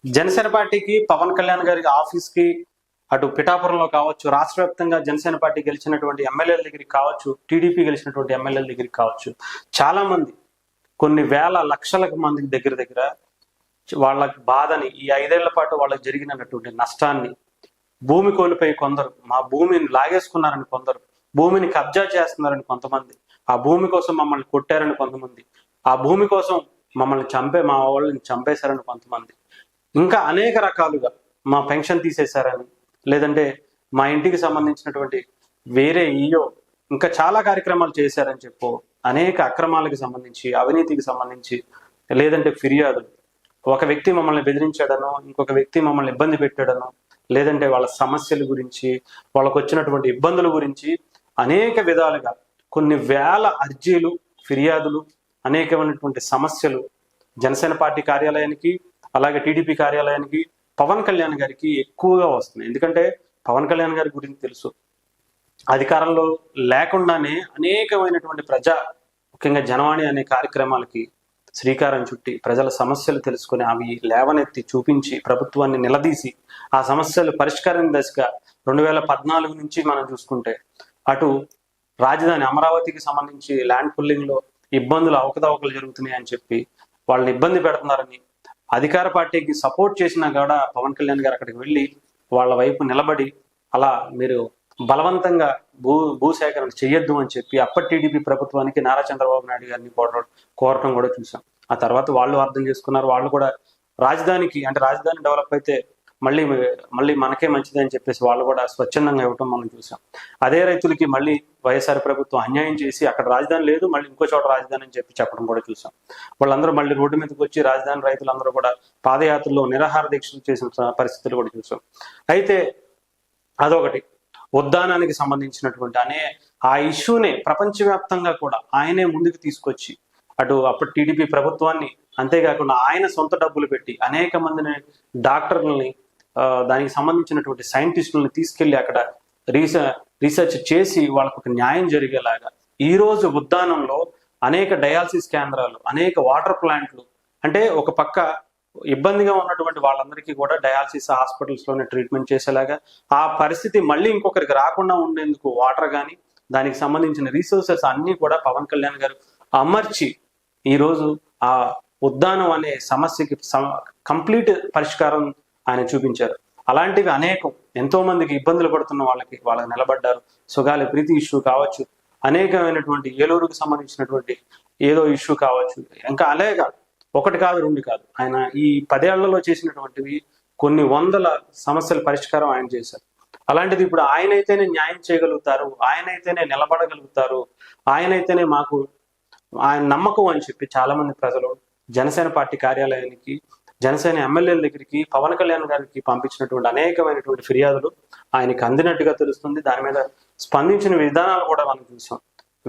జనసేన పార్టీకి పవన్ కళ్యాణ్ గారి ఆఫీస్ కి అటు పిఠాపురంలో కావచ్చు, రాష్ట్ర వ్యాప్తంగా జనసేన పార్టీ గెలిచినటువంటి ఎమ్మెల్యేల దగ్గరికి కావచ్చు, టీడీపీ గెలిచినటువంటి ఎమ్మెల్యేల దగ్గరికి కావచ్చు, చాలా మంది కొన్ని వేల లక్షల మందికి దగ్గర దగ్గర వాళ్ళ బాధని, ఈ 5 ఏళ్ల పాటు వాళ్ళకి జరిగినటువంటి నష్టాన్ని, భూమి కోల్పోయి కొందరు, మా భూమిని లాగేసుకున్నారని కొందరు, భూమిని కబ్జా చేస్తున్నారని కొంతమంది, ఆ భూమి కోసం మమ్మల్ని కొట్టారని కొంతమంది, ఆ భూమి కోసం మమ్మల్ని మా వాళ్ళని చంపేశారని కొంతమంది, ఇంకా అనేక రకాలుగా మా పెన్షన్ తీసేశారని, లేదంటే మా ఇంటికి సంబంధించినటువంటి వేరే ఇంకా చాలా కార్యక్రమాలు చేశారని చెప్పు, అనేక అక్రమాలకు సంబంధించి, అవినీతికి సంబంధించి, లేదంటే ఫిర్యాదులు, ఒక వ్యక్తి మమ్మల్ని బెదిరించాడనో, ఇంకొక వ్యక్తి మమ్మల్ని ఇబ్బంది పెట్టాడనో, లేదంటే వాళ్ళ సమస్యల గురించి, వాళ్ళకు వచ్చినటువంటి ఇబ్బందుల గురించి అనేక విధాలుగా కొన్ని వేల అర్జీలు, ఫిర్యాదులు, అనేకమైనటువంటి సమస్యలు జనసేన పార్టీ కార్యాలయానికి, అలాగే టీడీపీ కార్యాలయానికి, పవన్ కళ్యాణ్ గారికి ఎక్కువగా వస్తున్నాయి. ఎందుకంటే పవన్ కళ్యాణ్ గారి గురించి తెలుసు, అధికారంలో లేకుండానే అనేకమైనటువంటి ముఖ్యంగా జనవాణి అనే కార్యక్రమాలకి శ్రీకారం చుట్టి ప్రజల సమస్యలు తెలుసుకుని అవి లేవనెత్తి చూపించి ప్రభుత్వాన్ని నిలదీసి ఆ సమస్యలు పరిష్కారం దశగా 2014 నుంచి మనం చూసుకుంటే అటు రాజధాని అమరావతికి సంబంధించి ల్యాండ్ పుల్లింగ్ లో ఇబ్బందులు, అవకతవకలు జరుగుతున్నాయి అని చెప్పి వాళ్ళని ఇబ్బంది పెడుతున్నారని అధికార పార్టీకి సపోర్ట్ చేసినా కూడా పవన్ కళ్యాణ్ గారు అక్కడికి వెళ్ళి వాళ్ళ వైపు నిలబడి అలా మీరు బలవంతంగా భూసేకరణ చెయ్యొద్దు అని చెప్పి అప్పటి టీడీపీ ప్రభుత్వానికి నారా చంద్రబాబు నాయుడు గారిని కోరటం కూడా చూసాం. ఆ తర్వాత వాళ్ళు అర్థం చేసుకున్నారు, వాళ్ళు కూడా రాజధాని డెవలప్ అయితే మళ్ళీ మనకే మంచిది అని చెప్పేసి వాళ్ళు కూడా స్వచ్ఛందంగా ఇవ్వటం మనం చూసాం. అదే రైతులకి మళ్ళీ వైఎస్ఆర్ ప్రభుత్వం అన్యాయం చేసి అక్కడ రాజధాని లేదు, మళ్ళీ ఇంకో చోట రాజధాని అని చెప్పడం కూడా చూసాం. వాళ్ళందరూ మళ్ళీ రోడ్డు మీదకి వచ్చి రాజధాని రైతులందరూ కూడా పాదయాత్రలో నిరాహార దీక్షలు చేసిన పరిస్థితులు కూడా చూసాం. అయితే అదొకటి. ఉద్దానానికి సంబంధించినటువంటి ఆ ఇష్యూనే ప్రపంచవ్యాప్తంగా కూడా ఆయనే ముందుకు తీసుకొచ్చి అప్పటి టీడీపీ ప్రభుత్వాన్ని, అంతేకాకుండా ఆయన సొంత డబ్బులు పెట్టి అనేక మందిని డాక్టర్లని, దానికి సంబంధించినటువంటి సైంటిస్టులని తీసుకెళ్లి అక్కడ రీసెర్చ్ చేసి వాళ్ళకు ఒక న్యాయం జరిగేలాగా ఈ రోజు ఉద్దానంలో అనేక డయాలసిస్ కేంద్రాలు, అనేక వాటర్ ప్లాంట్లు, అంటే ఒక పక్క ఇబ్బందిగా ఉన్నటువంటి వాళ్ళందరికీ కూడా డయాలసిస్ హాస్పిటల్స్ లోనే ట్రీట్మెంట్ చేసేలాగా, ఆ పరిస్థితి మళ్ళీ ఇంకొకరికి రాకుండా ఉండేందుకు వాటర్ కానీ దానికి సంబంధించిన రిసోర్సెస్ అన్ని కూడా పవన్ కళ్యాణ్ గారు అమర్చి ఈరోజు ఆ ఉద్దానం అనే సమస్యకి కంప్లీట్ పరిష్కారం ఆయన చూపించారు. అలాంటివి అనేకం, ఎంతో మందికి ఇబ్బందులు పడుతున్న వాళ్ళకి నిలబడ్డారు. సుగాలి ప్రీతి ఇష్యూ కావచ్చు, అనేకమైనటువంటి ఏలూరుకు సంబంధించినటువంటి ఏదో ఇష్యూ కావచ్చు, ఇంకా అలాగే ఒకటి కాదు, రెండు కాదు, ఆయన ఈ 10 ఏళ్లలో చేసినటువంటివి కొన్ని వందల సమస్యల పరిష్కారం ఆయన చేశారు. అలాంటిది ఇప్పుడు ఆయనైతేనే న్యాయం చేయగలుగుతారు, ఆయనైతేనే నిలబడగలుగుతారు, ఆయనైతేనే మాకు ఆయన నమ్మకం అని చెప్పి చాలా మంది ప్రజలు జనసేన పార్టీ కార్యాలయానికి, జనసేన ఎమ్మెల్యేల దగ్గరికి పవన్ కళ్యాణ్ గారికి పంపించినటువంటి అనేకమైనటువంటి ఫిర్యాదులు ఆయనకి అందినట్టుగా తెలుస్తుంది. దాని మీద స్పందించిన విధానాలు కూడా మనం చూసాం.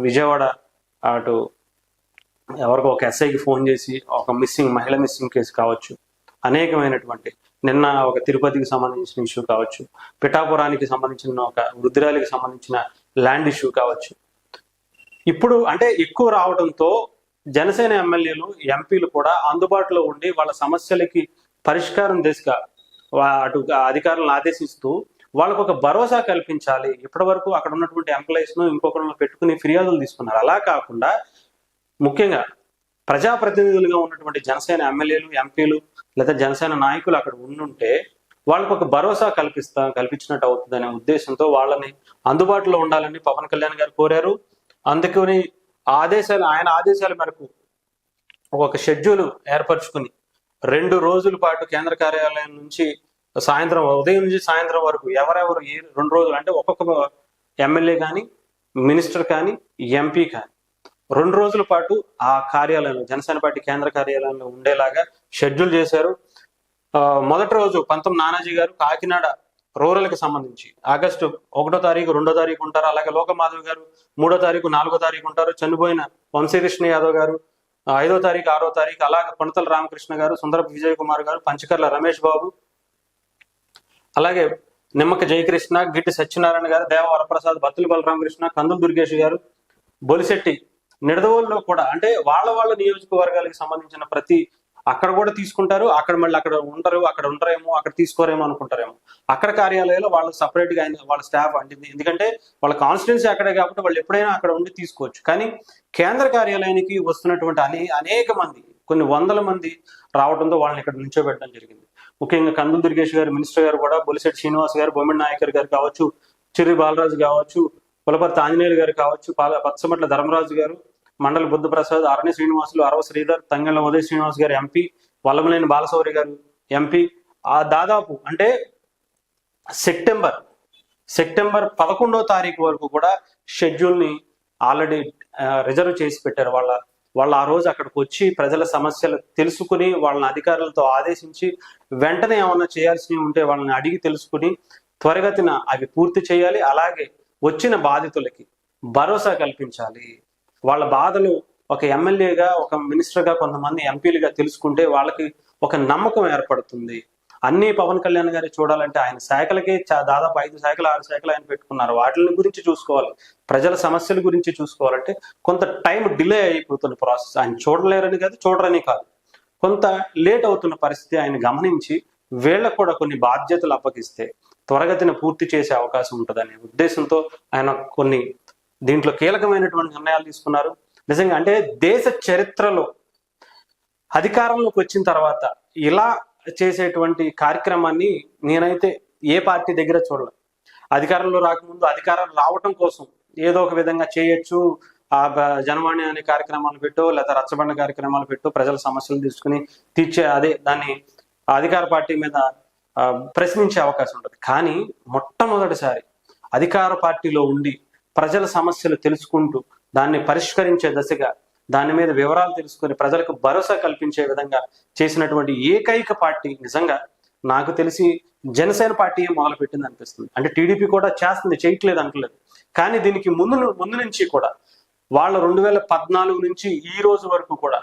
విజయవాడ అటు ఎవరికో ఒక ఎస్ఐకి ఫోన్ చేసి ఒక మహిళ మిస్సింగ్ కేసు కావచ్చు, అనేకమైనటువంటి నిన్న ఒక తిరుపతికి సంబంధించిన ఇష్యూ కావచ్చు, పిఠాపురానికి సంబంధించిన ఒక వృద్ధురాలికి సంబంధించిన ల్యాండ్ ఇష్యూ కావచ్చు, ఇప్పుడు అంటే ఎక్కువ రావడంతో జనసేన ఎమ్మెల్యేలు, ఎంపీలు కూడా అందుబాటులో ఉండి వాళ్ళ సమస్యలకి పరిష్కారం దిశగా అధికారులను ఆదేశిస్తూ వాళ్ళకు ఒక భరోసా కల్పించాలి. ఇప్పటి వరకు అక్కడ ఉన్నటువంటి ఎంప్లాయీస్ ను ఇంకొకరిని పెట్టుకుని ఫిర్యాదులు తీసుకున్నారు. అలా కాకుండా ముఖ్యంగా ప్రజాప్రతినిధులుగా ఉన్నటువంటి జనసేన ఎమ్మెల్యేలు, ఎంపీలు లేదా జనసేన నాయకులు అక్కడ ఉండుంటే వాళ్ళకు ఒక భరోసా కల్పించినట్టు అవుతుందనే ఉద్దేశంతో వాళ్ళని అందుబాటులో ఉండాలని పవన్ కళ్యాణ్ గారు కోరారు. అందుకని ఆయన ఆదేశాల మేరకు ఒక షెడ్యూల్ ఏర్పరచుకుని 2 రోజుల పాటు కేంద్ర కార్యాలయం నుంచి ఉదయం నుంచి సాయంత్రం వరకు ఎవరెవరు 2 రోజులు అంటే ఒక్కొక్క ఎమ్మెల్యే కానీ, మినిస్టర్ కానీ, ఎంపీ కానీ 2 రోజుల పాటు ఆ కార్యాలయంలో, జనసేన పార్టీ కేంద్ర కార్యాలయంలో ఉండేలాగా షెడ్యూల్ చేశారు. మొదటి రోజు పంతం నానాజీ గారు కాకినాడ రూరల్ కి సంబంధించి ఆగస్టు 1వ తారీఖు 2వ తారీఖు ఉంటారు. అలాగే లోకమాధవ్ గారు 3వ తారీఖు 4వ తారీఖు ఉంటారు. చనిపోయిన వంశీకృష్ణ యాదవ్ గారు 5వ తారీఖు 6వ తారీఖు, అలాగే కొనతల రామకృష్ణ గారు, సుందరపు విజయ్ కుమార్ గారు, పంచకర్ల రమేష్ బాబు, అలాగే నిమ్మక జయకృష్ణ, గిట్టి సత్యనారాయణ గారు, దేవ వరప్రసాద్, బత్తుల బలరామకృష్ణ, కందుల దుర్గేష్ గారు, బొలిశెట్టి, నిడదవోలులో కూడా అంటే వాళ్ళ నియోజకవర్గాలకు సంబంధించిన ప్రతి అక్కడ కూడా తీసుకుంటారు, అక్కడ మళ్ళీ అక్కడ ఉండరు, అక్కడ ఉండరేమో, అక్కడ తీసుకోరేమో అనుకుంటారేమో. అక్కడ కార్యాలయాల్లో వాళ్ళు సపరేట్ గా వాళ్ళ స్టాఫ్ అంటుంది, ఎందుకంటే వాళ్ళ కాన్స్టిట్యున్సీ అక్కడే కాబట్టి వాళ్ళు ఎప్పుడైనా అక్కడ ఉండి తీసుకోవచ్చు. కానీ కేంద్ర కార్యాలయానికి వస్తున్నటువంటి అనేక మంది, కొన్ని వందల మంది రావడంతో వాళ్ళని ఇక్కడ నుంచోబెట్టడం జరిగింది. ముఖ్యంగా కందులు దుర్గేష్ గారు, మినిస్టర్ గారు కూడా, బొలిశెట్టి శ్రీనివాస్ గారు, బొమ్మిడి నాయకర్ గారు కావచ్చు, చిర్రి బాలరాజు కావచ్చు, పులపర్తి ఆంజనేయులు గారు కావచ్చు, పచ్చమట్ల ధర్మరాజు గారు, మండలి బుద్ధప్రసాద్, అరణ్య శ్రీనివాసులు, అరవ శ్రీధర్, తంగెళ్ళ ఉదయ్ శ్రీనివాస్ గారు ఎంపీ, వల్లమనేని బాలశౌరి గారు ఎంపీ, దాదాపు అంటే సెప్టెంబర్ 11వ తారీఖు వరకు కూడా షెడ్యూల్ ని ఆల్రెడీ రిజర్వ్ చేసి పెట్టారు. వాళ్ళు ఆ రోజు అక్కడికి వచ్చి ప్రజల సమస్యలు తెలుసుకుని, వాళ్ళని అధికారులతో ఆదేశించి, వెంటనే ఏమన్నా చేయాల్సినవి ఉంటే వాళ్ళని అడిగి తెలుసుకుని త్వరగతిన అవి పూర్తి చేయాలి. అలాగే వచ్చిన బాధితులకి భరోసా కల్పించాలి. వాళ్ళ బాధలు ఒక ఎమ్మెల్యేగా, ఒక మినిస్టర్గా, కొంతమంది ఎంపీలుగా తెలుసుకుంటే వాళ్ళకి ఒక నమ్మకం ఏర్పడుతుంది. అన్ని పవన్ కళ్యాణ్ గారి చూడాలంటే ఆయన శాఖలకే దాదాపు 5 శాఖలు 6 శాఖలు ఆయన పెట్టుకున్నారు. వాటి గురించి చూసుకోవాలి, ప్రజల సమస్యల గురించి చూసుకోవాలంటే కొంత టైం డిలే అయిపోతున్న ప్రాసెస్. ఆయన చూడలేరని కాదు, చూడరని కాదు, కొంత లేట్ అవుతున్న పరిస్థితి ఆయన గమనించి వీళ్ళకు కూడా కొన్ని బాధ్యతలు అప్పగిస్తే త్వరగతిన పూర్తి చేసే అవకాశం ఉంటుందనే ఉద్దేశంతో ఆయన కొన్ని దీంట్లో కీలకమైనటువంటి నిర్ణయాలు తీసుకున్నారు. నిజంగా అంటే దేశ చరిత్రలో అధికారంలోకి వచ్చిన తర్వాత ఇలా చేసేటువంటి కార్యక్రమాన్ని నేనైతే ఏ పార్టీ దగ్గర చూడలేదు. అధికారంలో రాకముందు అధికారం రావటం కోసం ఏదో ఒక విధంగా చేయొచ్చు, ఆ జనవాణి అనే కార్యక్రమాలు పెట్టో, లేదా రచ్చబండ కార్యక్రమాలు పెట్టో ప్రజల సమస్యలు తీసుకుని దాన్ని అధికార పార్టీ మీద ప్రశ్నించే అవకాశం ఉంటుంది. కానీ మొట్టమొదటిసారి అధికార పార్టీలో ఉండి ప్రజల సమస్యలు తెలుసుకుంటూ దాన్ని పరిష్కరించే దశగా, దాని మీద వివరాలు తెలుసుకొని ప్రజలకు భరోసా కల్పించే విధంగా చేసినటువంటి ఏకైక పార్టీ నిజంగా నాకు తెలిసి జనసేన పార్టీ మొదలు పెట్టింది అనిపిస్తుంది. అంటే టీడీపీ కూడా చేస్తుంది, చేయట్లేదు అంటలేదు. కానీ దీనికి ముందు నుంచి కూడా వాళ్ళ 2014 నుంచి ఈ రోజు వరకు కూడా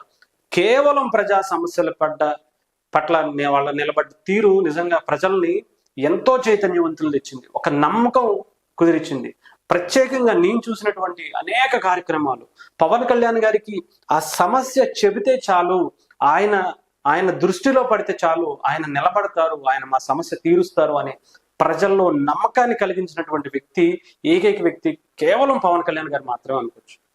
కేవలం ప్రజా సమస్యల పట్ల వాళ్ళ నిలబడ్డ తీరు నిజంగా ప్రజల్ని ఎంతో చైతన్యవంతులు తెచ్చింది, ఒక నమ్మకం కుదిరించింది. ప్రత్యేకంగా నేను చూసినటువంటి అనేక కార్యక్రమాలు పవన్ కళ్యాణ్ గారికి ఆ సమస్య చెబితే చాలు, ఆయన దృష్టిలో పడితే చాలు, ఆయన నిలబడతారు, ఆయన మా సమస్య తీరుస్తారు అనే ప్రజల్లో నమ్మకాన్ని కలిగించినటువంటి వ్యక్తి, ఏకైక వ్యక్తి కేవలం పవన్ కళ్యాణ్ గారు మాత్రమే అనుకోవచ్చు.